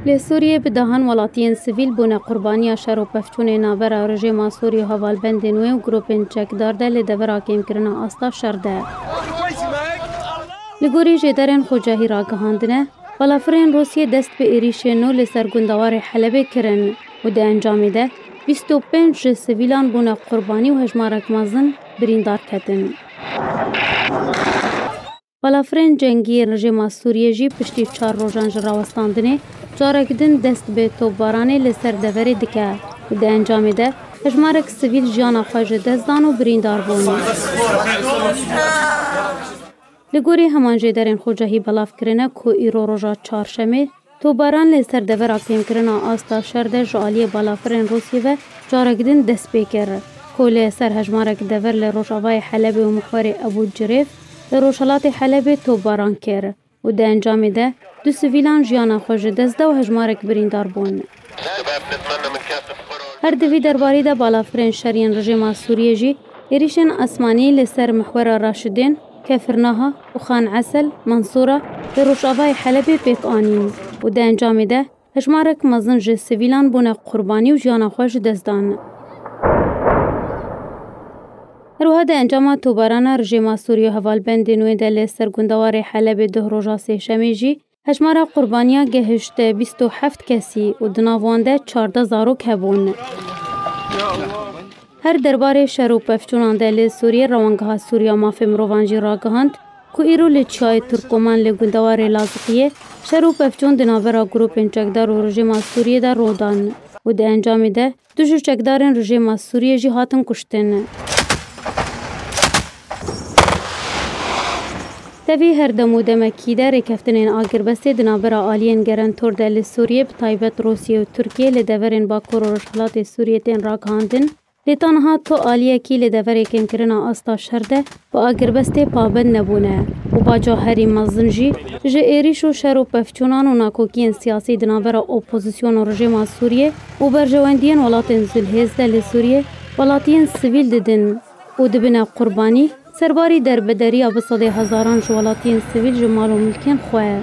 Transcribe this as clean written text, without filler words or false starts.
لی سوریه بدهان ولاتین سیویل بونه قربانی شر و پفچون نابرا رژیم سوریه هوالبند نوی و گروپین چکدار ده لی دورا کم کرنا استا شرده. لگوری جدرن خوجاهی را گهاندنه بالافرین روسیه دست به ایریش نو لی سرگندوار حلبه کرن و ده انجامی ده 25 سیویلان بونه قربانی و هجمارک مازن بریندار کتن. بالافرین جنگی رژیم سوریه جی پشتی 4 روزان جراوستاندنه جارکدن دست به توپبارانه لسر دوری دکه و ده انجامی ده هجمارک سیویل جیانا خواج دزدان و بریندار بونی. لگوری همان جدرین خوجاهی بلاف کرنه که ایرو روژا چهارشنبه توپباران لسر دوری کم کرنا آستا شرده جالی بالافرین روسیه و جارکدن دست بکر که لسر هجمارک دور لروجاوای حلب و محور ابو جریف لروشالات حلب توپباران کر و ده انجامی ده 2 سیویلان جیانا خواج دزده و هجمارک بریندار بون. هر دوی درباری ده بالافرین شرین رژیم سوریه جی ایریشن اسمانی لسر محور راشدین کفرناها و خان عسل منصوره لروشاوای حلب پیک آنین و ده انجامی ده هجمارک مزن جه سیویلان بونه قربانی و جیانا خواج دزدان. روها ده انجام توپباران رژیم سوریه هوالبند نوی ده لی سرگندوار حلب 2 روزا سه‌شنبه جی هجمار قربانیا گهشت 27 کسی و دناوانده 14 زاروک هبون. هر درباره شر و پفچونان ده لی سوریه روانگاه سوریا مافی مروانجی را گهاند که ایرو لی چای ترکمان لی گندوار لازقیه شر و پفچون دناورا گروپین چکدار و رژیم سوریه ده رودان و ده انجامی ده 2 چکدارن رژیم سوریه جی هاتن کشتن. دوی هر دمو دمکی در رکفتنین آگربسته دنابرا آلین گرن تور دل سوریه بطایبت روسیه و ترکیه لدورین باکور و رشخلات سوریه تین را گهاندن لیتانها تو آلیه کی لدور کم کرنا آستا شرده و آگربسته پابند نبونه و با جاهری مزنجی جه ایریش و شر و پفچونان و ناکوکین سیاسی دنابرا اپوزیسیون و رژیم سوریه و برجواندین ولاتین زلهز دل سوریه ولاتین سیویل ددن و دبنا قربانی سرباری در بدری بصد هزاران جوالاتین سیویل جمال و ملکین خواه.